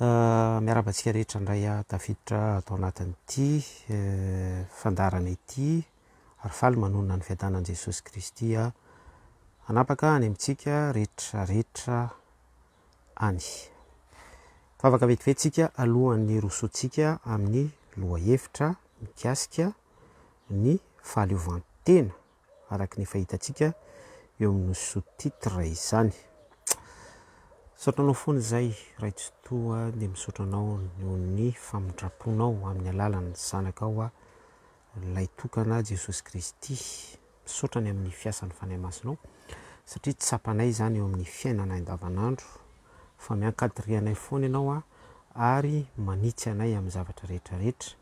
Miarabantsika rehetra ndray tafiditra atao anatin'ity fandarana ity ary faly manonona ny fiadanan'i Jesosy Kristy hanapaka any amintsika rehetrarehetra any. Favaka vetivetsika alohan'ny rosoantsika amin'ny lohahevitra mikasika ny fahaleovantena araka ny fahitantsika eo amin'ny sous-titre izany. Saotranao foana izay raitsotoa dia misaotranao ny famindraponao amin'ny alalan'ny zanakao ilay tokana Jesosy Kristy. Misaotrany amin'ny fiasan'ny fanahy masinao satria tsy sapanay izany eo amin'ny fiainana andavanandro fa miankadirianay foana ianao ary manitsy anay amin'ny zavatra rehetrarehetra,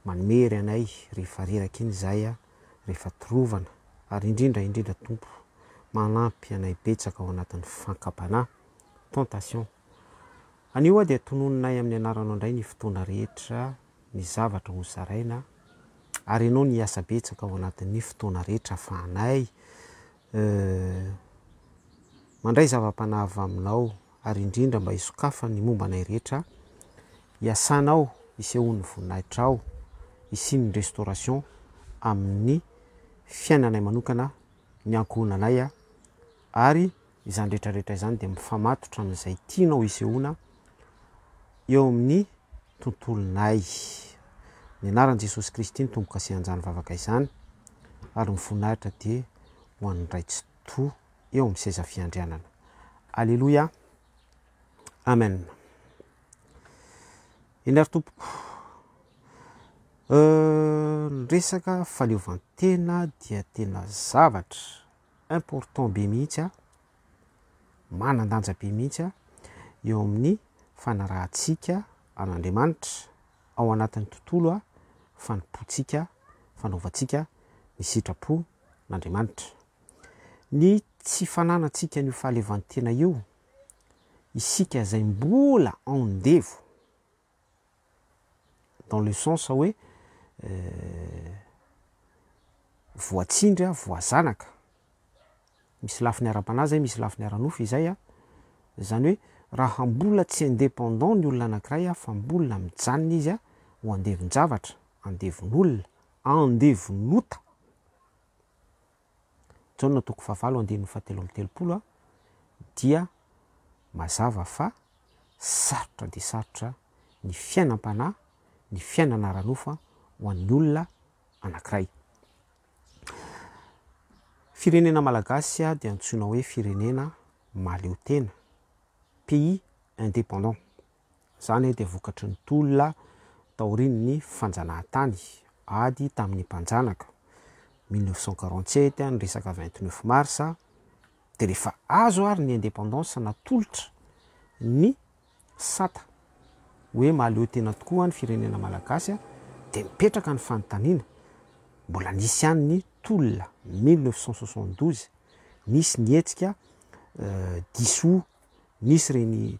manery anay rehefa reraka iny izay rehefa torovana ary indrindra Tompo manampy anay betsaka ao anatin'ny fankapana tentation. Anio dia tonononay amin'ny anaranao indray ny fotoana rehetra, ny zavatra ho saraina ary ianao ny asa betsaka ao anatin'ny fotoana rehetra afahanay mandray zava-panahava aminao ary indrindra mba hisokafa ny momba anay rehetra, hiasanao hisehoan'ny voninahitrao, hisian'ny restauration amin'ny fiainanay manokana, ny ankohonanay ary izany rehetrarehetra izany dia mifamatotra amin'izay tianao hisehoana eo amin'ny tontolonay. Ny anaran'i Jesosy Kristy ny tomboka sehanjany vavaka izany ary ny voninahitra dia ho an'ny raitsotoa eo amin'ny seza fiandrianana. Alleluia. Amen. Eny ary tompoko. Ny resaka fahaleovantena dia tena zavatra important be mihitsy manan-danja be mihitsy eo amin'ny fanarahantsika an'Andriamanitra ao anatin'ny tontolo fanompoantsika, fanaovantsika ny sitrapo n'Andriamanitra. Ny tsy fananantsika ny fahaleovantena io, isika izay mbola andevo dans le sens hoe voatsindry voazanaka, misy lafiny ara-panahy misy lafiny ara-nofy izay zany hoe raha mbola tsy indépendant ny olona anankiray fa mbola mijanona izy ho andevon-javatra, andevon'olona, andevonota. Jaona toko fahavalo andininy fahatelo amby telopolo dia mazava fa sarotra dia sarotra ny fiainam-panahy, ny fiainana ara-nofa ho an'ny olona anankiray. Firenena malagasy dia antsoina hoe firenena mahaleo-tena, pays indépendant. Zany dia vokatry ny tolona taorian'ny fanjanahantany ady tamin'ny mpanjanaka 1947 ny resaka 29 mars dia rehefa azo ary ny indépendance natolotra ny sata hoe mahaleo-tena tokoa ny firenena malagasy dia mipetraka ny fanontaniana. Mbola nisy ihany ny tolona 1972 nisy ny hetsika diso, nisy reny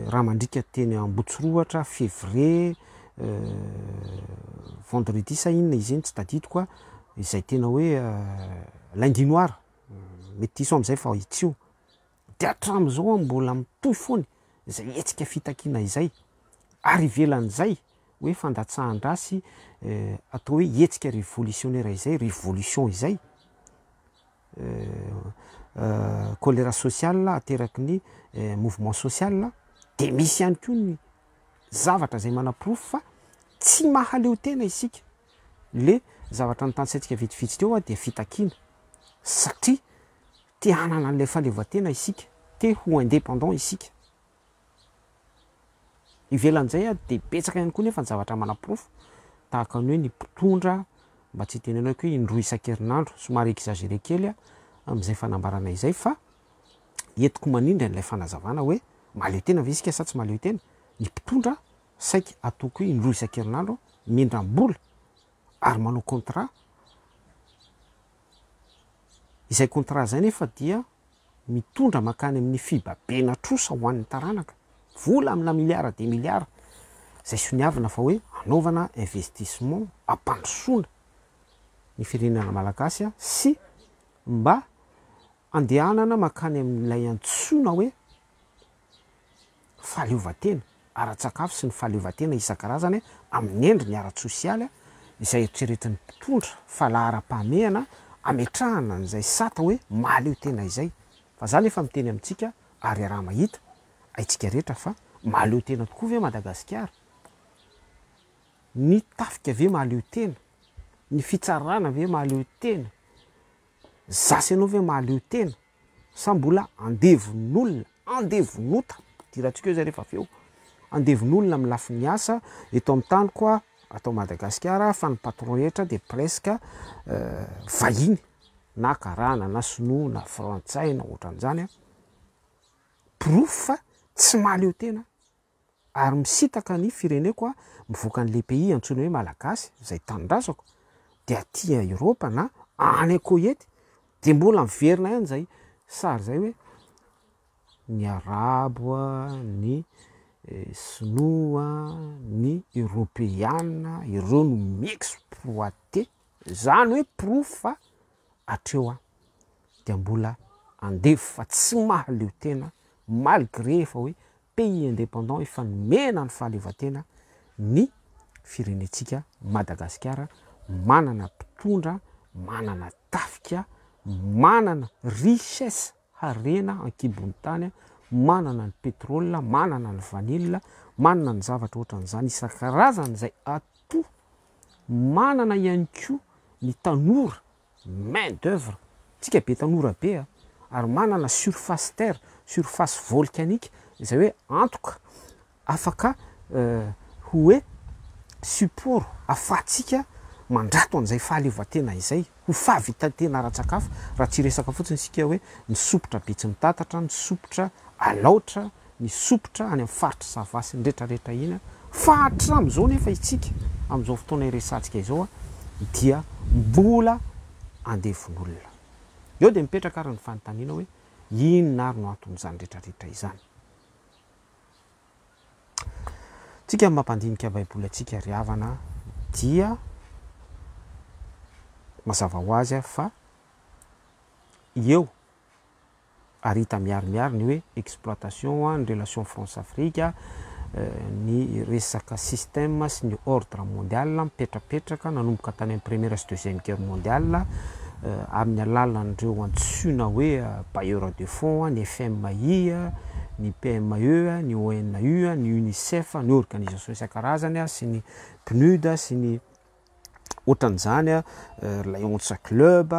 ramandrika teny Ambotsiroatra février vendredi sa inona izy iny tsy tadidiko izay tena hoe lundi noir mety iso amin'izay fa itsio dia hatramin'izao mbola mitohy foany izay hetsika fitakiana izay ary ivelan'izay hoe fandatsahan-drasy atao hoe hetsika révolutionnaire izay, révolution izay choléra sociale ateraky ny mouvement social dia misy ihany koa ny zavatra izay manam-pirofo fa tsy mahaleo-tena isika. Le zavatra ny tansaitsika vitsivitsy teo dia fitakiana satria te hanana an'ilay fahaleovantena isika, te ho indépendant isika. Ivelan'izay dia betsaka ihany koa nefa ny zavatra manam-pirofo tahaka ny hoe ny mpitondra, mba tsy tenenao hoe indroa isan-kerinandro, somary exagéré kely amin'izay fanambarana izay fa entiko manindry an'ilay fanazavana hoe mahaleo-tena ve isika sa tsy mahaleo-tena. Ny mpitondra saika ataoko hoe indroa isan-kerinandro mindram-bola ary manao contrat. Izay contrat izay nefa dia mitondra makany amin'ny fibabena trosa ho an'ny taranaka, vola amina miliara dia miliara, izay soniavana fa hoe anaovana investissement ampandrosoana ny firenena malagasy sy mba andehanana makany amin'ilay antsoina hoe fahaleovantena. ara-tsakafo sy ny fahaleovantena isan-karazany amin'ny endriny ara-tsosialy izay eritreretin'ny mpitondra fa lahara-pahamehana ametrahana n'izay sata hoe mahaleo tena izay fa zany efa miteny amintsika ary raha mahita aitsika rehetra fa mahaleo tena tokoa ve Madagasikara, ny tafika ve mahaleo tena, ny fitsarana ve mahaleo tena, zasy ianao ve mahaleo tena sa mbola andevon'olona andevonota tirantsika eo zay rehefa aveo andevon'olona amin'ny lafin'ny asa eto amin'ny tany koa atao Madagasikara fa ny patron rehetra de presque vahiny na karana na sinoa na frantsay na ohatran'izany proof tsy mahaleo tena ary misitaka ny fireneko mivoaka an'le pays antsoina hoe malagasy zay tanindrazako de aty Europa na any Koety de mbola miverina ihany zay sary zay hoe ny arabo ny sinoa ny européana ireo no miexploité zany hoe proof atreo de mbola andefo fa tsy mahaleo tena malgré efa hoe pays indépendant efa nomena ny fahaleovantena ny firenetsika Madagasikara manana mpitondra manana tafika manana richesse harena ankibon'ny tany manana ny pétrole manana ny vanille manana ny zavatra ohatran'izany isan-karazany zay ato manana ihany koa ny tanora main d'œuvre tsika be tanora be ary manana surface terre surface volcanique izay hoe antoka afaka hoe support afatsika mandrato an'izay fahaleovantena izay ho fahavitatena ara-tsakafo raha tsy resaka fotsiny sika hoe ny sopotra betsy mitatatra ny sopotra alaotra ny sopotra any amin'ny faritra savasy ny rehetrarehetra iny fa hatram'izao nefa itsika amin'izao fotoana iresantsika izao dia mbola andevon'olona eo de mipetraka ary ny fanontaniana hoe inona ary no anton'izany rehetrarehetra izany. Tsika mampandinika baiboly atsika ry havana dia mazava ho azy fa eo ary hita miarimiary ny hoe exploitation ny relation France-Afrique ny resaka système sy ny ordre mondial mipetrapetraka nanomboka tany amin'ny première sy deuxième guerre mondiale amin'ny alalan'ireo antsoina hoe bailleurs de fonds ny FMI ny PME ny ONU ny UNICEF ny organisation isan-karazany sy ny PNUD sy ny ohatran'izany Lions Club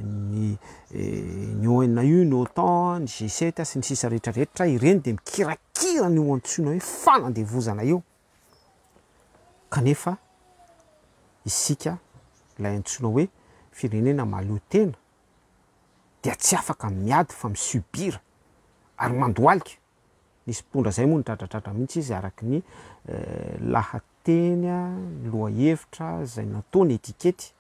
ny ONU ny OTAN ny G7 sy ny sisa rehetrarehetra ireny de mikirakira ny antsoina hoe fanandevozana eo kanefa isika ilay antsoina hoe firenena mahaleo tena dia tsy afaka miady fa misubira ary mandoalika nisy mpondra zay moa nitratratratra mihitsy izy araky ny lahateny lohahevitra zay nataony etikety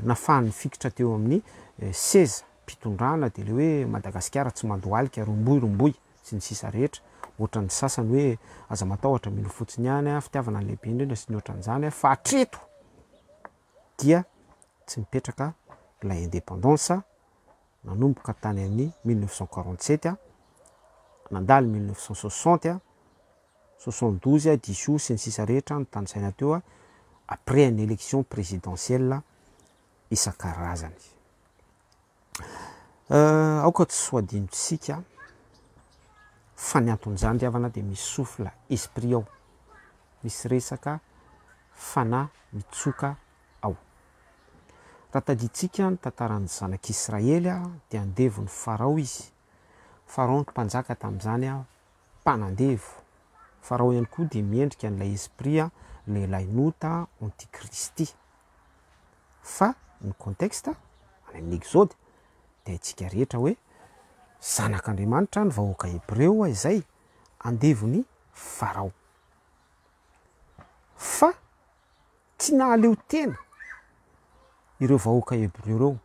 nafahany fikitra teo amin'ny 16 mpitondrana de le hoe Madagasikara tsy mandoalika romboy sy ny sisa rehetra ohatran'ny sasany hoe aza matahotra mino fotsiny ihany fitiavana ny lehibe indrindra sy ny ohatran'izany fa hatreto dia tsy mipetraka la indépendance nanomboka tany amin'ny 1947 nandalo 1960 72 18 sy ny sisa rehetra ny tanysaina teo après une élection présidentielle isan-karazany aoka tsy soadinontsika fa ny anton'izany ry havana de misy sofla esprit ao misy resaka fana mitsoka ao raha taditsika ny tantaran'ny zanak'Israely de andevony Farao izy Farao ny mpanjaka tamin'izany mpanandevo Farao ihany koa de miendrika n'ilay esprit lehilahy nota antikristy fa ny contexte any amin'ny exode de aitsika rehetra hoe zanak'Andriamanitra ny vahoaka hebreo izay andevony Farao fa tsy nahaleo tena ireo vahoaka hebreo reo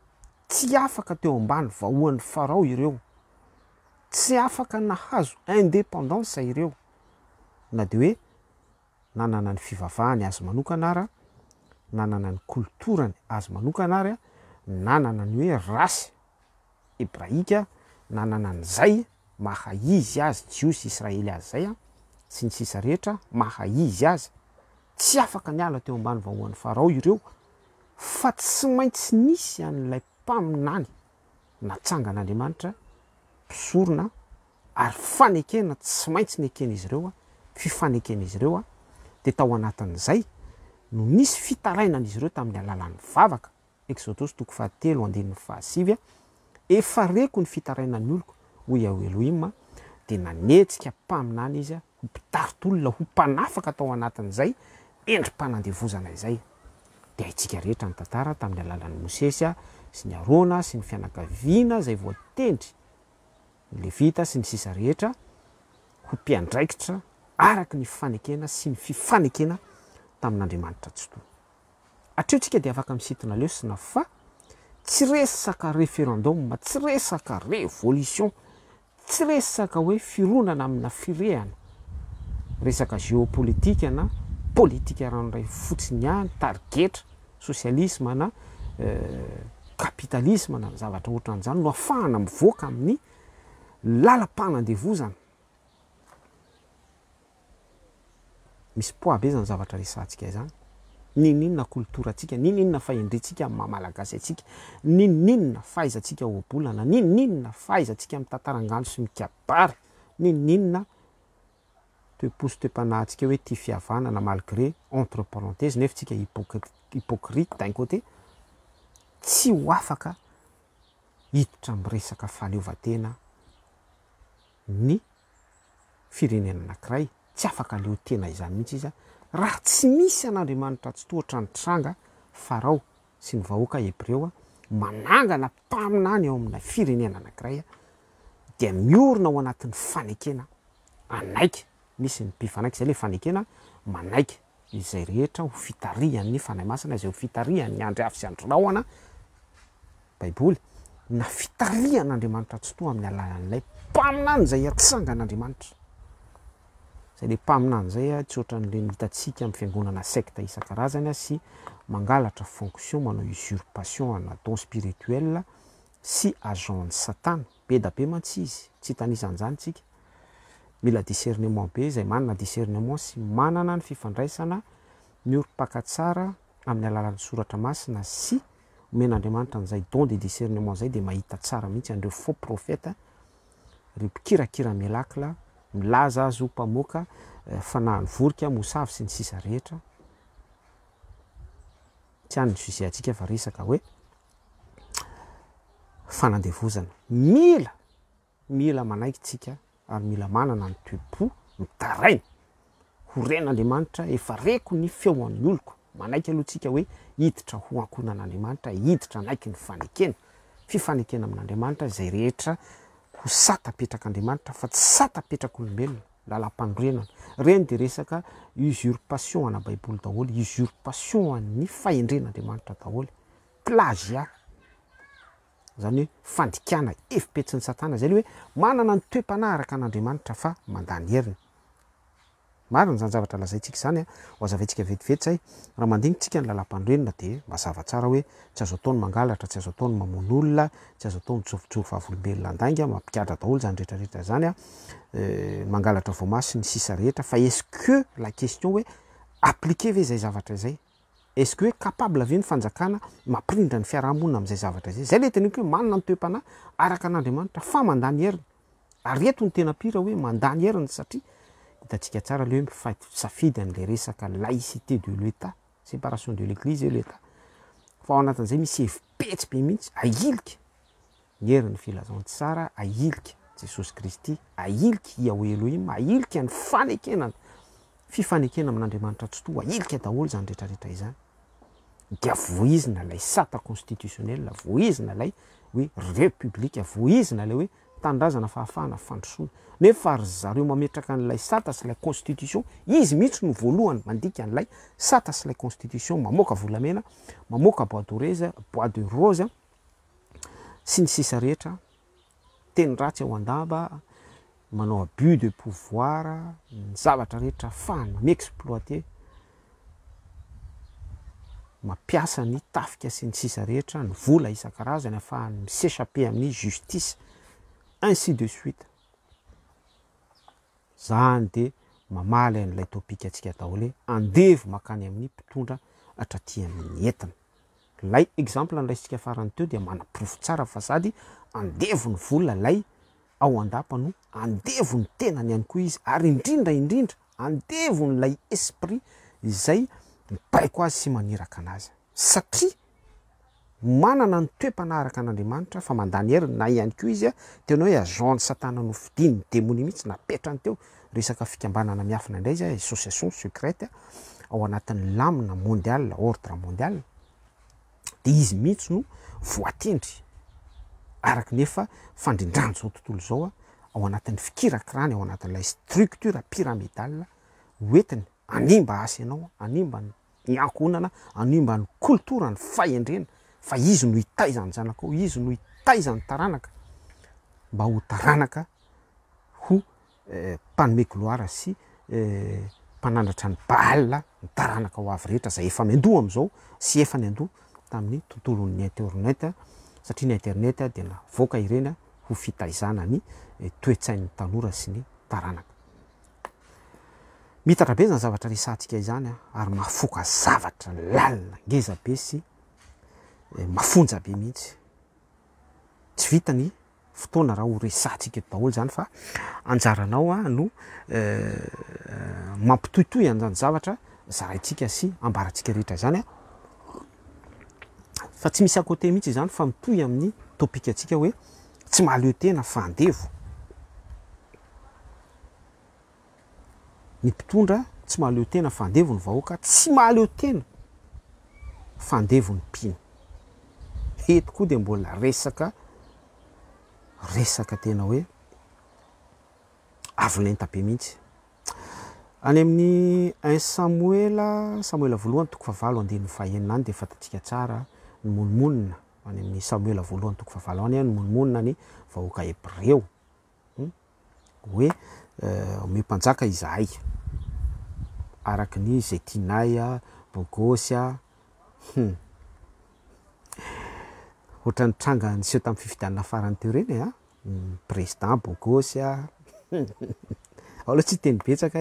tsy afaka teo ambany vahoan'ny Farao ireo tsy afaka nahazo indépendance ireo na de hoe nanana ny fivavahany azy manokana ara nanana ny kulturany azy manokana ary nanana ny hoe rasy hebraika nanana an'izay mahaizy azy jiosy israely azy zay a sy ny sisa rehetra mahaizy azy tsy afaka niala teo ambany vahoan'ny farao ireo fa tsy maintsy nisy an'ilay mpaminany natsangan'andriamanitra mpisorona ary fanekena tsy maintsy nekena izy ireo a fifanekena izy ireo a de tao anatin'izay no nisy fitarainan'izy ireo tamin'ny alalan'ny vavaka exodosy 3:7 efa reko ny fitarainan'ny oloko ho ao Elohim de nanetsika mpaminany izy a ho mpitaritolona ho mpanafaka tao anatin'izay endrim-panandevozana izay de haitsika rehetra ny tantara tamin'ny alalan'ny Mosesy sy ny Arona sy ny fianakaviana zay voatendry ny Levita sy ny sisa rehetra ho mpiandraikitra araky ny fanekena sy ny fifanekena tamin'Andriamanitra tsy to. Atreo tsika de afaka misitona lesona fa tsy resaka référendum, tsy resaka révolution, tsy resaka hoe fironana amina firehana, resaka géopolitika na politika ranoray fotsiny ihany, tarigetra socialisme na kapitalisme na zavatra ohatran'izany no ahafahana mivoaka amin'ny lalam-panandevozana. Misy poa be zany zavatra resantsika izany. Ninninona kulturantsika, ninninona fahendrentsika amin'ny mahamalagasy atsika, ninninona fahaizantsika oabolana, ninninona fahaizantsika amin'ny tantarangano sy mikabary, ninninona toe-poso toe-panahintsika hoe tia fihavanana malgré entre parenthèses nefa tsika hypocrite d'un côté, tsy ho afaka hiditra amin'ny resaka fahaleovantena ny firenena anankiray, tsy afaka leo tena izany mihitsy izy raha tsy misy an'Andriamanitra tsy tohatra ny tranga farao sy ny vahoaka hebreo manangana mpaminany ao amina firenena anankiray dia miorona ao anatin'ny fanekena anaiky, misy ny mpifanaiky zay le fanekena manaiky izay rehetra ho fitarihan'ny fanahy masina, izay ho fitarihan'ny andry afy sy andro rahoana baiboly na fitarihan'Andriamanitra tsy toa amin'ny alalan'ilay mpaminany zay atsangan'Andriamanitra. Zay le mpaminany zay tsy ohatran'le hitatsika amin'ny fiangonana secte isan-karazany sy mangalatra fonction, manao usurpation na don spirituel sy agent satana be da be mantsy izy, tsy tanisan'izany tsika. Mila discernement be zay manana discernement sy manana ny fifandraisana mioro-pakatsara amin'ny alalan'ny soratra masina sy omen'Andriamanitra n'izay don de discernement zay de mahita tsara mihitsy andreo faux prophète, reo mpikirakira milakla milaza azy ho mpamoaka fanahany vorika mosavy sy ny sisa rehetra. Tsy hany ny sujet atsika fa resaka hoe fanandevozana. Mila manaiky tsika ary mila manana ny toe-po mitaraina ho ren'Andriamanitra efa reko ny feon'ny oloko. Manaiky aloha tsika hoe hiditra ho ankonan'Andriamanitra, hiditra anaiky ny fanekena, fifanekena amin'Andriamanitra zay rehetra ho satapetraka-Andriamanitra fa tsy satapetraka-olombelona, lalam-panorenana. Reny de resaka usurpation ana baiboly daholo, usurpation an'ny fahendren'Andriamanitra daholo, plagiat zany hoe fandikana efipetsin'ny satana zay le hoe manana ny toe-panahy araka an'Andriamanitra fa mandany heriny. Marina zany zavatra lazaintsika zany ho azavaintsika vetivety zay raha mandinitsika ny lalam-panorenana de mazava tsara hoe tsy azo ataony mangalatra, tsy azo ataony mamono olona, tsy azo ataony mitsofotsofo vavolombelona andainga, mampikadra daholo zany rehetrarehetra zany mangalatra voamasy ny sisa rehetra. Fa est-ce que la question hoe appliqué ve zay zavatra zay, est-ce que hoe capable ve ny fanjakana mampirindra ny fiarahamonina amin'izay zavatra zay, zay le teniko hoe manana ny toe-panahy araka an'Andriamanitra fa mandany heriny. Ary eto ny tena pira hoe mandany heriny satria hitantsika tsara le hoe safidy an'le resaka laïcité de l'État, séparation de l'église et l'État. Fa ao anatin'izay misy hevipetsy be mihitsy ahiliky ny herin'ny filazantsara, ahiliky Jesosy Kristy, ahiliky Yahweh Elohim, ahiliky ny fanekenana, fifanekena amin'Andriamanitra tsy to, ahiliky daholo zany rehetrarehetra izany. Dia voizina lay sata constitutionnel, voizina lay hoe république, voizina lay hoe tandrazana fahafahana fandrosoana. Nefa ary zareo mametraka an'ilay sata sy lay constitution, izy mihitsy no voalohany mandika an'ilay sata sy lay constitution, mamoaka volamena, mamoaka bois de rose sy ny sisa rehetra, teny ratsy ao an-damba, manao abus de pouvoir, ny zavatra rehetra ahafahana miexploiter, mampiasa ny tafika sy ny sisa rehetra, ny vola isan-karazany ahafahany s'échapper amin'ny justice, ainsi de suite. zany de mamaly an'ilay topika atsika daholo hoe andevo makany amin'ny mpitondra atraty amin'ny entina. Lay exemple an'laysika farany teo dia manaprofo tsara fa sady andevo ny vola lay ao andapa no andevo ny tenany ihany koa izy, ary indrindra andevo ny lay esprit izay mipaiko azy sy maniraka anazy, satria manana ny toe-panaraka an'Andriamanitra fa mandany heriny na ihany koa izy a tena hoe agent satana no fidiny démonie mihitsy napetrany teo resaka fikambanana miafina indray zay association secrète ao anatin'ny lamina mondial, ordre mondial, de izy mihitsy no voatendry araky nefa fandrindrany zao tontolo zao ao anatin'ny fikirakirany ao anatin'ilay structure pyramidale hoentiny animba asy ianao, animba ny ankonana, animba ny kultura ny fahendrena, fa izy no hitaizany zanakao, izy no hitaizany taranaka mba ho taranaka ho mpanome gloire sy mpanandratra ny Baal ny taranaka ho avy rehetra zay efa miandoha am'izao sy efa niandoha tamin'ny tontolon'ny internet, satria ny internet dia navoaka ireny ho fitaizana ny toetsain'ny tanora sy ny taranaka. Mitatra be zany zavatra resantsika izany ary mafoka zavatra lalina ngeza be sy mafonja be mihitsy. Tsy vitany fotoana raha ho resantsika daholo zany fa anjaranao no mampitohitohy an'izany zavatra zaraintsika sy ambarantsika rehetra zany fa tsy misy akote mihitsy zany fa mitohy amin'ny topika atsika hoe tsy mahaleo tena fa andevo. Ny mpitondra tsy mahaleo tena fa andevo ny vahoaka, tsy mahaleo tena fa andevo ny mpino. Eto koa de mbola resaka tena hoe avolenta be mihitsy. Any amin'ny 1 Samuela voalohany toko 7:9 any de fatatsika tsara ny monomonina any amin'ny Samuela voalohany toko 7 any ny monomonina ny vahoaka Hebreo hoe mpanjaka Isaï araky ny zay tinay Bogosy ohatrany tranga niseho tamin'ny fifidianana farany teo reny président Bogosy aloha tsy teny betsaka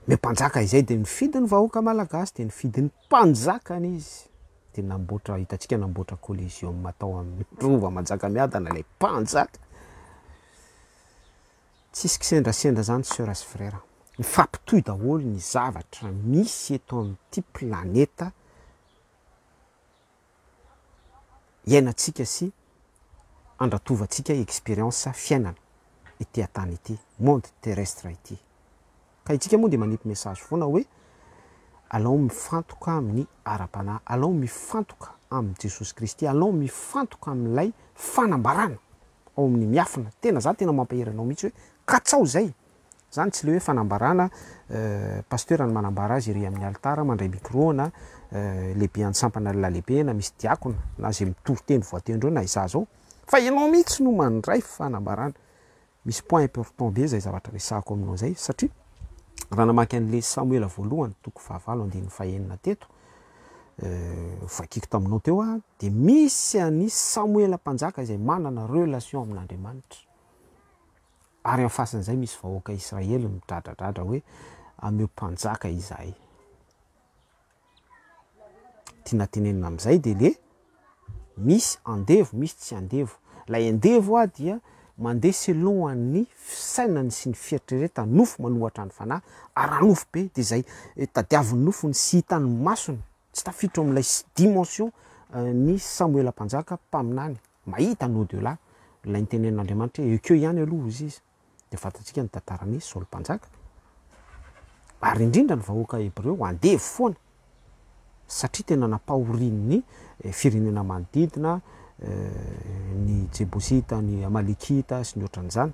mpanjaka izay de nifidy ny vahoaka malagasy de nifidy ny mpanjakany izy de namboatra, hitantsika namboatra collision matao amin'ny rova Manjakamiadana lay mpanjaka. Tsisy kisendrasendra zany sœur sy frère, mifampitohy daholo ny zavatra misy eto amin'ity planeta iainantsika sy andratovatsika expérience fiainana ity antany ity monde terrestre ity. Ka itsika moa de manipy message foana hoe alao mifantoka amin'ny ara-panahy, alao mifantoka amin'ny Jesosy Kristy, alao mifantoka amin'ilay fanambarana ao amin'ny miafina. Tena zany tena mampaheranao mihitsy hoe katsao zay. Zany tsy le hoe fanambarana pasteur ny manambara azy iry amin'ny altara mandray micro na lehibe ansampana lehibe na misy diakona na zay mitory-teny voatendreo na iza zao, fa ianao mihitsy no mandray fanambarana. Misy point important be zay zavatra resako aminao zay, satria raha namaky an'le Samuela voalohany toko 7:9 teto vakiko taminao teo de misy any Samuela mpanjaka izay manana relation amin'Andriamanitra. Ary amin'ny fasan'izay misy vahoaka Israely midradradradra hoe ameo mpanjaka Isaï. Tiana tenenina amin'izay de le misy andevo, misy tsy andevo. Lay andevo dia mandeha selon ny fisainany sy ny fieritreretany nofo manohatra ny fanahy, ary nofo be de zay tadiavin'ny nofony sy hitany masony, tsy tafiditra amin'ilay dimension ny Samuela mpanjaka mpaminany mahita ny au-delà. Lay nitenen'Andriamanitra hoe ekeo ihany aloha izy de fatatsika ny tantarany Saul mpanjaka. Ary indrindra ny vahoaka Hebreo andevo foana satria tena nampahorin'ny firenena manodidina ny Jebosita, ny Amalekita sy ny ohatran'izany,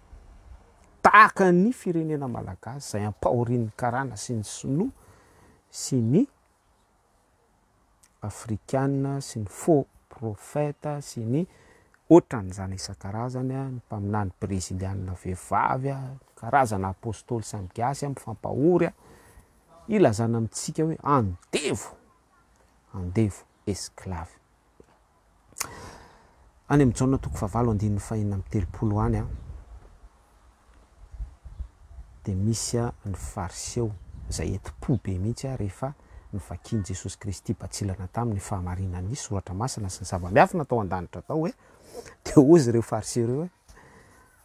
tahaka ny firenena malagasy zay ampahorin'ny karana sy ny sinoa sy ny afrikana sy ny faux prophète sy ny ohatran'izany isan-karazany, ny mpaminany brésiliana vehivavy, karazana apôstôly samy gasy mifampahory ilazana amintsika hoe andevo esclave. Any amin'ny Jaona toko 7:9-10 any de misy ny fariseo zay eti-po be mihitsy rehefa nyvakiny Jesosy Kristy batsilana tamin'ny fahamarinany soratra masina sy ny zava-miafy natao an-danitra tao hoe de ozy ireo fariseo reo hoe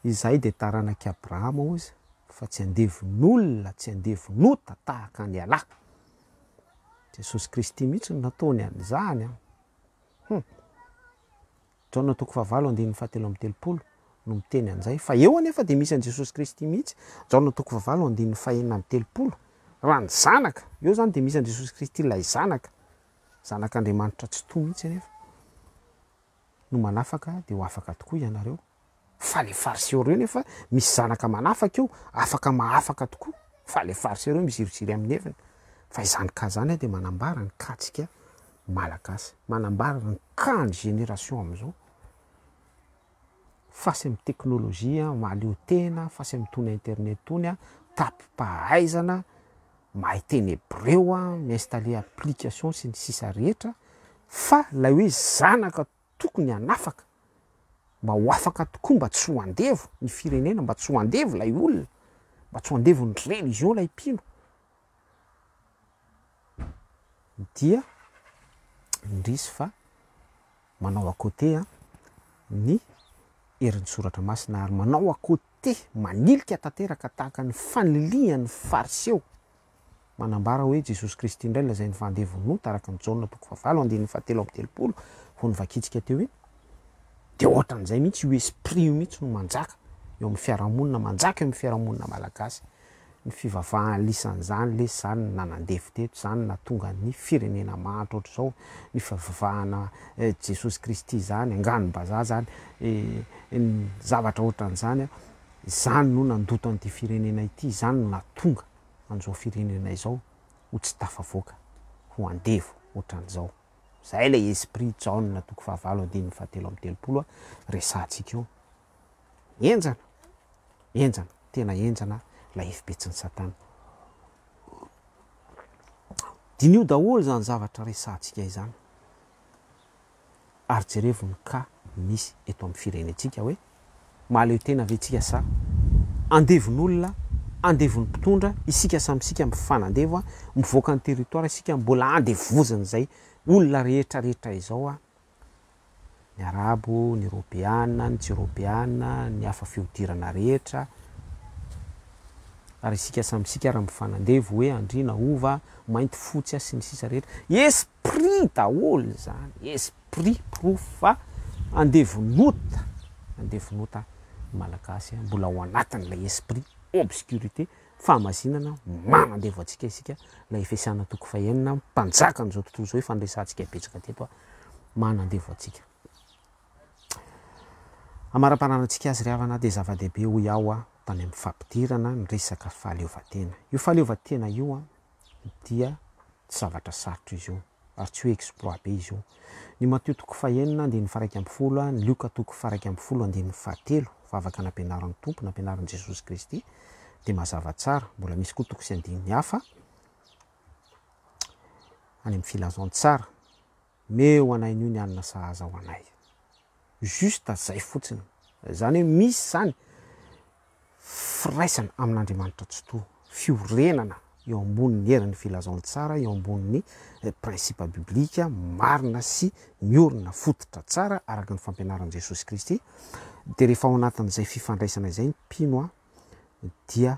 izay de taranaky Abrahama ozy fa tsy andevon'olona tsy andevonota tahaka ny alahy. Jesosy Kristy mihitsy no nataony an'izany Jaona 7:7 no miteny an'izay fa eo anefa de misy an Jesosy Kristy mihitsy Jaona 7:4 raha ny zanaka eo zany de misy an Jesosy Kristy ilay zanak'Andriamanitra tsy to mihitsy anefa no manafaka de ho afaka tokoa ianareo. Fa le fariseo reo nefa misy zanaka manafaka eo afaka mahafaka tokoa fa le fariseo reo miziroziry amin'ny heviny fa izany ka zany de manambara ny katsika malagasy, manambara ny kany génération am'izao fasy amin'ny teknôlôjia mahaleo tena, fasy amin'ny tony internet tony tapim-pahaizana mahay teny hébreu mi-installer application sy ny sisa rehetra fa lay hoe zanaka tokony hanafaka mba ho afaka tokoa mba tsy ho andevo ny firenena, mba tsy ho andevo lay olona, mba tsy ho andevo ny religion lay mpino dia ndrisy fa manao akote ny herin'ny soratra masina ary manao akote manilika tanteraka tahaka ny fanilian'ny fariseo manambara hoe Jesosy Kristy indray lazay ny fandevonota araka ny Jaona 7:7 ho nyvakitsika teo iny de ohatran'izay mihitsy io esprit io mihitsy no manjaka eo amin'ny fiarahamonina manjaka eo amin'ny fiarahamonina malagasy ny fivavahan'isan'izany le zany nanandevo teto zany natonga ny firenena mahantra ohatr' zao ny fivavahana Jesosy Kristy zany anganom-bazaha zany ny zavatra ohatran'izany zany no nandoto an'ity firenena ity zany no natonga an'izao firenena izao ho tsy tafavoaka ho andevo ohatran'izao zay le esprit Jaona 7:7 resantsika eo enjana tena enjana la efibetsin'ny satana dinio daholo zany zavatra resantsika izany ary jerevony ka misy eto amin'ny firenetsika hoe mahaleo tena avetsika sa andevon'olona andevon'ny mpitondra isika samysika mifanandevo mivoaka ny territoire isika mbola andevozana zay olona rehetrarehetra izao ny arabo, ny européana, ny tsy européana, ny hafa fiodirana rehetra ary isika samysika raha mifanandevo hoe andriana ova mainty fotsy sy ny sisa rehetra esprit daholo zany esprit profa andevonota malagasy mbola ao anatin'ilay esprit obscurité fahamasinana manandevo atsika isika la efesiana 4:9 mpanjaka n'izao tontolo zao hoe fandresantsika betsaka teto manandevo atsika amara-pananantsika azy ry havana de zava-dehibe ho iaho tany amin'ny fampidirana ny resaka fahaleovan-tena io fahaleovan-tena io dia tsy zavatra sarotra izy io ary tsy hoe exploit be izy io ny Matthieu 9:1-10 ny Luka 9:1-7 favaka nampianaran'ny tompo nampianaran'i Jesosy Kristy de mazava tsara mbola misy koa toko sy andininy hafa any amin'ny filazon tsara meo anay n'io ny anina sahaza ho anay juste zay fotsiny zany hoe misy zany firaisana amin'Andriamanitra tsy to fiorenana eo ambonin'ny herin'ny filazon tsara eo ambonin'ny principe biblika marina sy miorina fototra tsara araka ny fampianaran'i Jesosy Kristy de rehefa ao anatin'izay fifandraisana izay ny mpino dia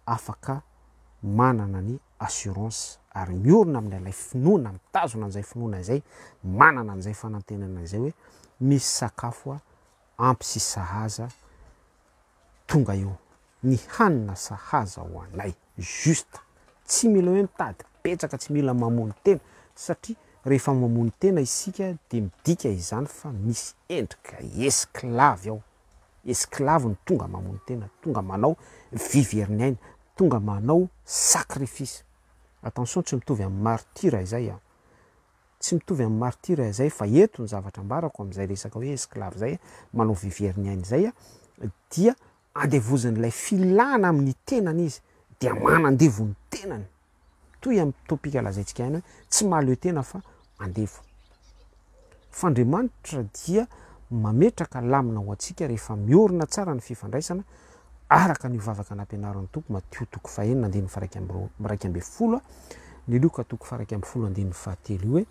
afaka manana ny assurance ary miorina amin'ilay finoana mitazona an'izay finoana izay manana an'izay fanantenana izay hoe misy sakafo ampy sy sahaza tonga eo ny hanina sahaza ho anay juste tsy mila hoe mitady petsaka tsy mila mamony tena satria rehefa mamony tena isika de midika izany fa misy endrika esclave ao esclave ny tonga mamony tena tonga manao viverniaina tonga manao sacrifice attention tsy mitovy amin'ny martyra izay tsy mitovy amin'ny martyra izay fa eto ny zavatra ambarako amin'izay resaka hoe esclave zay manao viverniaina izay dia andevozan'ilay filana amin'ny tenany izy dia manandevo ny tenany toy amin'ny topika lazaintsika ihany hoe tsy mahaleo tena fa andevo f'Andriamanitra dia mametraka lamina ho antsika rehefa miorina tsara ny fifandraisana araka ny vavaka nampianaran'ny toko matio toko fahenina andiny raiky ambe folo ny loka toko faraiky amby folo andiny fahatelo io hoe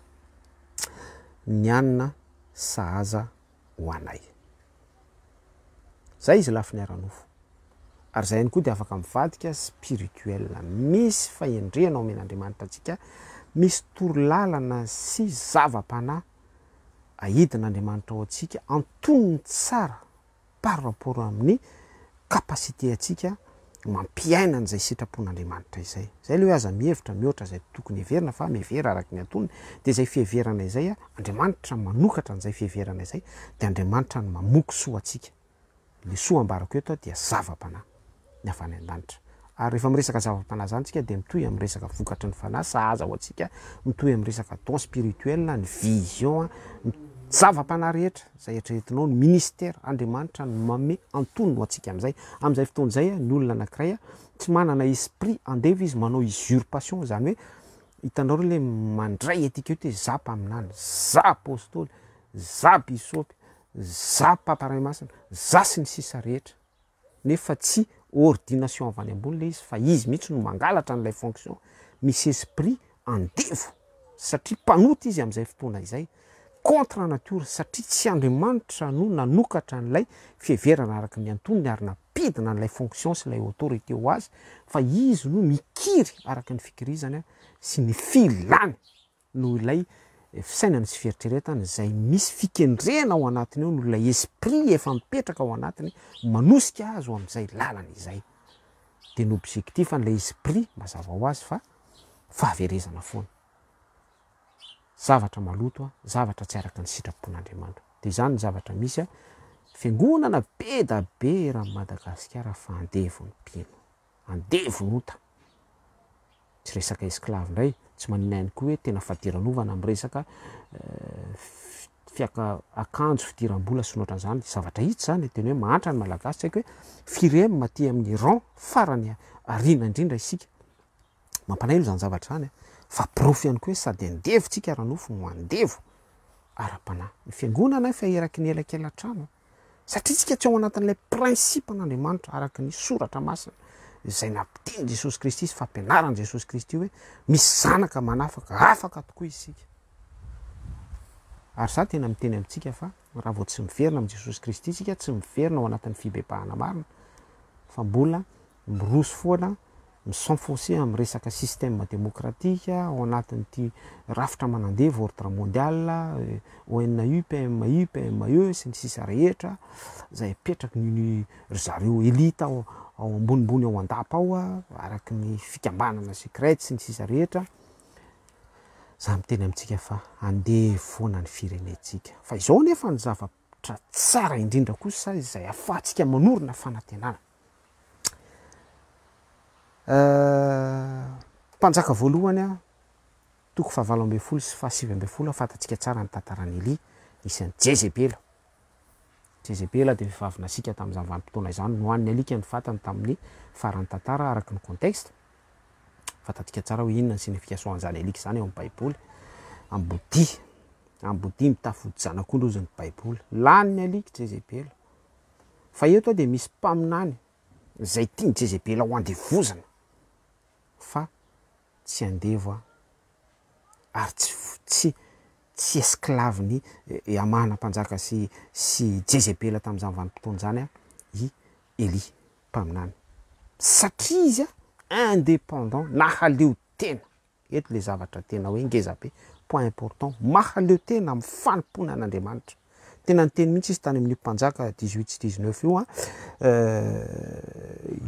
ny anina sahaza ho anay zay izy lafi ny aranofo ary zay ihany koa de afaka mivadika spirituel misy fahendrena omen'andriamanitra atsika misy torolalana sy zava-panay ahidin'andriamanitra ao atsika antonony tsara par rapport amin'ny kapasité atsika mampiaina an'izay sitrapon'andriamanitra izay zay le hoe aza mihevitra mihoatra zay tokony heverina fa mihevera araky ny antonony de zay fiheverana izay andriamanitra manokatra an'izay fiheverana izay de andriamanitra ny mamoky soa atsika le soa ambarako eto dia zava-panay ny avany an-danitra ary rehefa miresaka zava-panay zany tsika de mitohy amin'ny resaka vokatry ny fanahy sahaza ho atsika mitohy amin'ny resaka don spirituel ny vision zava-panay rehetra zay eritreretinao ny ministère andriamanitra ny mame antonony ho atsika am'izay fotoana zay ny olona anankiray tsy manana esprit andeva izy manao usurpation zany hoe hitanao reo le mandray etikety hoe za mpaminany za apôstôly za bisopy za paparay masina za sy ny sisa rehetra nefa tsy ordination avany ambony le izy fa izy mihitsy no mangalatra n'ilay fonction misy esprit andevo satria mpanoty izy am'izay fotoana izay contre nature satria tsy andriamanitra no nanokatra n'ilay fiheverana araky ny antonony ary napidina n'ilay fonction sy ilay autorité ho azy fa izy no mikiry araky ny fikirizany sy ny filany no ilay fisainany sy fieritreretany zay misy fikendrena ao anatiny eo no ilay esprit efa mipetraka ao anatiny manosika azy ho am'izay lalany izay de ny objectif an'ilay esprit mazava ho azy fa fahaverezana foana zavatra maloto zavatra tsy araka ny sitrapon'andriamanitra de zany ny zavatra misy fiangonana be da be raha Madagasikara fa andevony mpino andevonota tsy resaka esclave ndray tsy maninahany koa hoe tena fadiranovana amin'ny resaka fiaka akanjo fidiram-bola sy noatra an'izany zavatra hitsy zany teny hoe mahantra ny malagasy tsy haiko hoe firemy maty amin'ny rang farany arina indrindra isika mampanahilo zany zavatra zany fa profy ihany koa hoe sady andevotsika ranofo no andevo ara-panahy ny fiangonana fa eraky ny elakelatrano satria tsika tsy ao anatin'ilay principe n'andriamanitra araky ny soratra masina zay nampiteny Jesosy Kristy sy fampianaran' Jesosy Kristy hoe misy zanaka manafaka afaka tokoa isika ary za tena miteny amintsika fa raha vao tsy miverina am' Jesosy Kristy sika tsy miverina ao anatin'ny fibebahana marina fa mbola miroso foana misenfoncer amin'ny resaka système démocratique ao anatin'ity rafitra manandevo ordre mondial ONU PMU PME sy ny sisa rehetra zay petraky ny zareo élite ao ambonimbony ao andapa ao araky ny fikambanana secrète sy ny sisa rehetra za miteny amintsika fa andeha foana ny firenetsika fa izao nefa ny zavatra tsara indrindra kosa izay afahantsika manorina fanantenana mpanjaka voalohany toko fa 7 sy fa 7 afantatsika tsara ny tantarany Eli isan'ny Jezebela de vavynasika tamin'izany vanim-potoana izany nohan'ny alika ny fatany tamin'ny farany tantara araky ny contexte fantatsika tsara hoe inona ny signification-n'izany alika zany eo amin'ny baiboly ambodi mitafody zanak'ondro ozy ny baiboly lany alika Jezebela fa eto de misy mpaminany zay tiany Jezebela ho andevozana fa tsy andevo ary tsy esclave ny amana mpanjaka sy Jezebela tamin'izany vanim-potoana zany i Eli mpaminany satria izy indépendant nahaleo tena eto le zavatra tena hoe ngezabe point important mahaleo tena amin'ny fanimpona an'Andriamanitra tena ny teny mihitsy izy tany amin'ny mpanjaka 18-19 io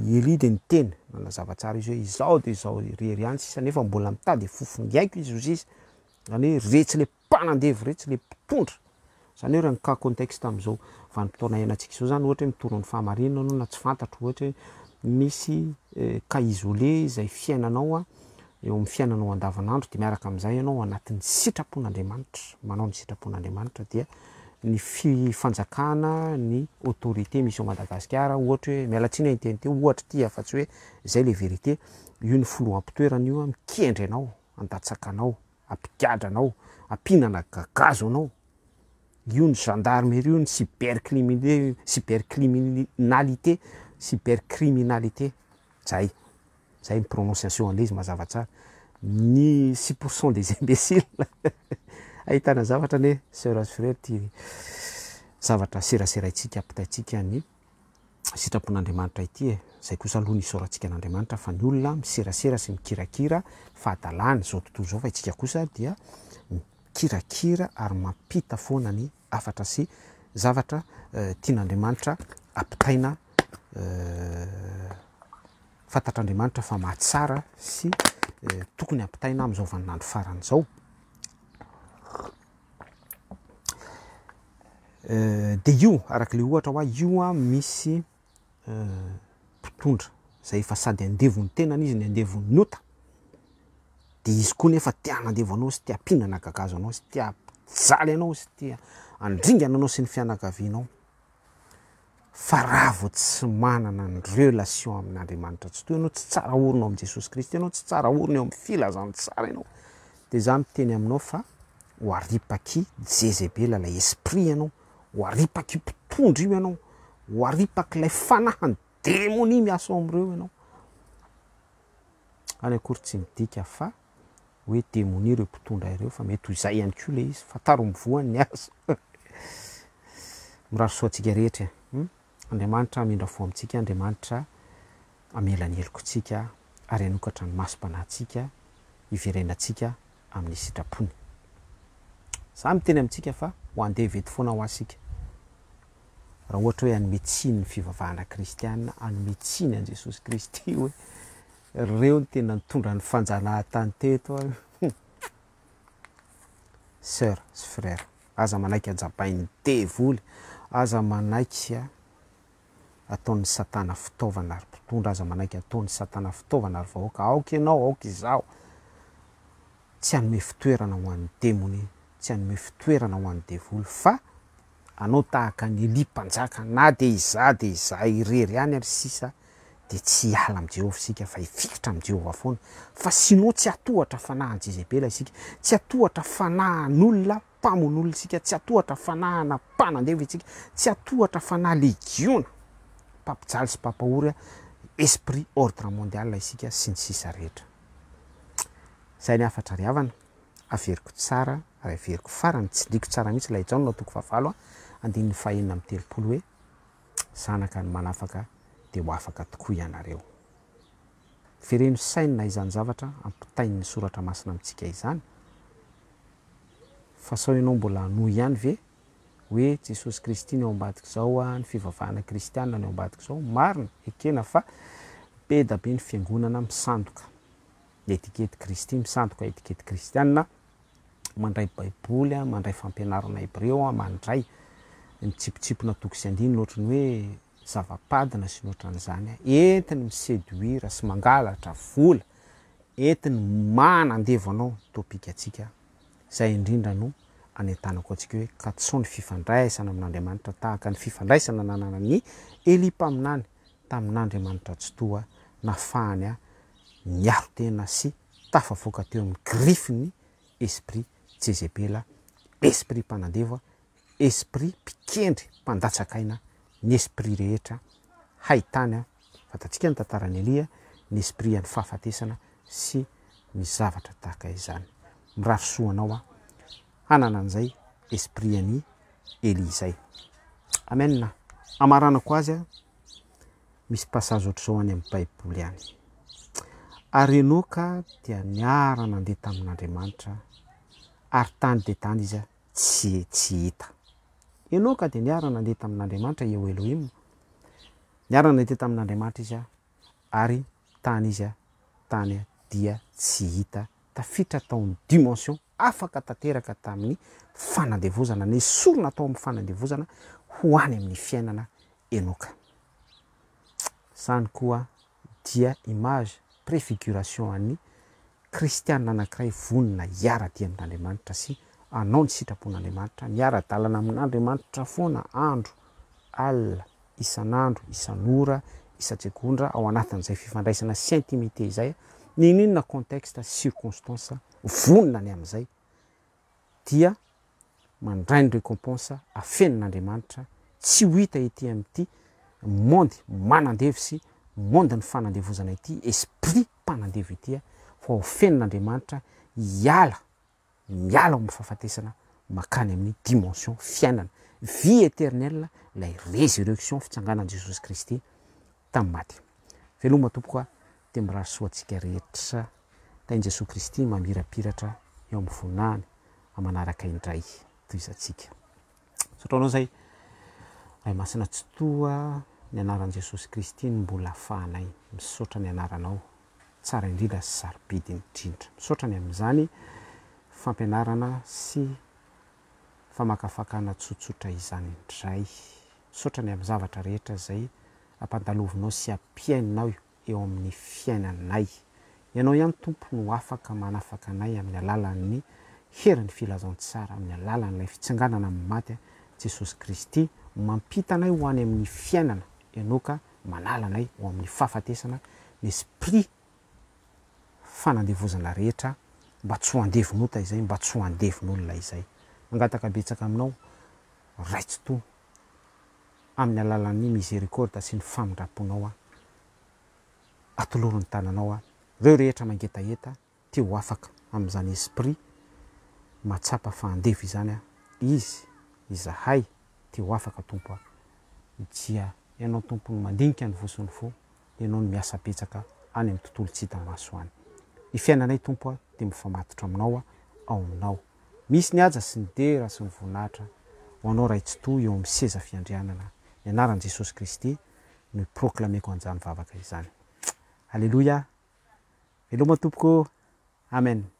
Eli de ny teny nanazava tsara izy hoe izao de izao rery any sisa nefa mbola mitady fofongaiko izy ozy izy zany hoe retsy le mpanandevo retsy le mpitondra zany hoe raha ny ka contexte am'izao vanim-potoana iainantsika izao zany ohatra hoe mitoro ny fahamarinana anao na tsy fantatro ohatra hoe misy cas isolé izay fiainanao eo amin'ny fiainanao andavanandro de miaraka am'izay ianao anatin'ny sitrapon'Andriamanitra manao ny sitrapon'Andriamanitra dia ny fifanjakana ny autorité misy ao Madagasikara ohatra hoe mialatsiny inteny teo ohatra ty afa-tsy hoe zay le vérité io ny filoam-pitoerana io mikendre anao andatsakanao ampigadranao ampinana gagazo anao io ny gendarmerie io ny cybercriminalité cybercriminalité zay my prononciation an'le izy mazava tsara ny 6% des imbéciles ahitana zavatra ny sœur azy frère ty zavatra seraseraitsika ampitaitsika ny sitrapon'Andriamanitra ity zay kosa aloha ny isaorantsika an'Andriamanitra fa ny olona miserasera sy mikirakira fahadalany zao tontolo zao fa itsika kosa dia mikirakira ary mampita foana ny afatra sy zavatra tian'Andriamanitra ampitaina fantatr'Andriamanitra fa mahatsara sy tokony ampitaina amin'izao vaninandro farany zao. De io arak'le ohatra hoa io misy mpitondra zay efa sady andevony tenany izy ny andevony ota de izy koa nefa tia hanandevo anao sy tia ampinana gagazo anao sy tia jaly anao sy tia andringana anao sy ny fianakavianao fa raha vao tsy manana ny relation amin'Andriamanitra tsy toy ianao tsy tsara orina ao amin'i Jesosy Kristy ianao tsy tsara orina eo amin'ny filazany tsara ianao de za miteny aminao fa ho aripaky Jezebela lay esprit ianao ho aripaky mpitondra io ianao ho aripaky lay fanahany démonie miasa ao am'ireo ianao any akory tsy midika fa hoe démonie ireo mpitondra ireo fa mety ho izay ihany koa le izy fa taro mivoany ny azo miraro soantsika rehetra Andriamanitra amindra fo amintsika Andriamanitra amela ny helokontsika ary anokatra ny masom-panahintsika iverenatsika amin'ny sitrapony za miteny amintsika fa ho andeha vety foana ho asika raha ohatra hoe anometsiny ny fivavahana kristianina anometsiny an Jesosy Kristy hoe reo ny tena nitondra ny fanjanahantany teto sœur sy frère aza manaiky ajabainy devoly aza manaiky ataon'ny satana fitaovana ary mpitondra aza manaiky ataon'ny satana fitaovana ary vahoaka aoka ianao aoka izao tsy hanome fitoerana ho an'ny démonie tsy hanome fitoerana ho an'ny devoly fa anao tahaka ny Eli-mpanjaka na de iza irery ihany ary sisa de tsy hiala amin'i Jehovah sika fa hifikitra amin'i Jehovah foana fa sinao tsy atohatra fanahan Jezebela isika tsy atohatra fanahan'olona mpamon'olona isika tsy atohatra fanahana mpanandeva isika tsy atohatra fanahy legiona mpampijaly sy mpampahory esprit ordre mondial isika sy ny sisa rehetra zay ny afatra riavana averiko tsara ary averiko farany tsy liko tsara mihitsy lay jano natoko favalo andininy fahenina amin'ny telopolo hoe zanaka ny manafaka de ho afaka tokoa ianareo vereno saina izany zavatra ampitain'ny soratra masina amintsika izany fa sao ianao mbola noho ihany ve hoe Jesosy Kristy ny ao ambadika zao ny fivavahana kristianina ny ao ambadika zao marina ekena fa be da be ny fiangonana misandoka etikety Kristy misandoka etikety kristianina mandray baiboly mandray fampianarana hebreo mandray mitsipotsipona toko sy andiny loatra ny hoe zavapadina sy noatran'izany entiny miséduire sy mangalatra vola entiny manandevo anao topika atsika zay indrindra no anentanako atsika hoe katso ny fifandraisana amin'Andriamanitra tahaka ny fifandraisana nanana ny Eli-mpaminany tamin'Andriamanitra tsy toa nafahany miaro tena sy tafavoaka teo amin'ny grifiny esprit Jezebela esprit mpanandevo esprit mpikendry mpandatsakaina ny esprit rehetra haitany fatatsika ny tantarany Elia ny esprit any fahafatesana sy ny zavatra tahaka izany mirarosoanao hanana an'izay esprit any Eli zay amen amaranako azy misy passage ohatr'izao any amin'ny baiboly any ary Enoka dia niara nandeha tamin'Andriamanitra ary tany de tany izy tsy hita Enoka de niara nandeha tamin'Andriamanitra eo Elohim niara nandeha tamin'Andriamanitra izy ary tany izy tany dia tsy hita tafitra taon'ny dimension afaka tanteraka tamin'ny fanandevozana ny sorona tao amin'ny fanandevozana ho any amin'ny fiainana Enoka zany koa dia image préfiguration an'ny kristianina anankiray vonina hiara-dia amin'Andriamanitra sy anao ny sitrapon'Andriamanitra miara-dalana amin'Andriamanitra foana andro alina isan'andro isan'ora isatsekondra ao anatin'izay fifandraisana sy intimité izay ninona contexte circonstance vonina ny amin'izay dia mandray ny récompense afenin'Andriamanitra tsy ho hita ety amin'ity mondy manandevy sy mondy ny fanandevozana ity esprit mpanandevy itya fa ofenin'andriamanitra miala amin'ny fahafatesana makany amin'ny dimension fiainana vie éternelle lay résurrection fitsanganan Jesosy Kristy tamin'ny maty. Veloma tompoka de miraha soatsika rehetra tain'i Jesosy Kristy mamirapiratra eo amin'ny vonany amanaraka indray toizatsika. Sotraonao zay ay masina tsy toa ny anaran'i Jesosy Kristy no mbola afahanay misaotra ny anaranao tsara indrindra sy sarobidy indrindra. Misaotra ny amin'izany fampianarana sy famakafakana tsotsotra izany indray. Misaotra ny amin'ny zavatra rehetra zay ampandalovinao sy ampiainao eo amin'ny fiainanay. Ianao ihany tompo no afaka manafaka anay amin'ny alalan'ny herin'ny filazantsara, amin'ny alalan'ilay fitsanganana amin'ny maty Jesosy Kristy mampita anay ho any amin'ny fiainana, ianao ka manala anay ho amin'ny fahafatesana ny esprit fanandevozana rehetra mba tsy ho andevonota izay, mba tsy ho andevon'olona izay. Mangataka betsaka aminao raitso-to amin'ny alalan'ny miséricorde sy ny famindraponao atoloron'ny tananao reo rehetra mangetaheta te ho afaka amin'izany esprit matsapa fahandevo izany izy izahay te ho afaka tompo dia ianao tompo no mandinika ny vosony fo, ianao no miasa betsaka any amin'ny tontolo tsy hita maso any. Ny fiainanay tompo de mifamatotra aminao ao aminao. Misy ny aja sy ny dera sy ny voninahitra ho anao raitso-to eo amin'ny seza fiandrianana. Ny anaran'i Jesosy Kristy no proclameko an'izany vavaka izany. Alléluia. Veloma tompoko. Amen.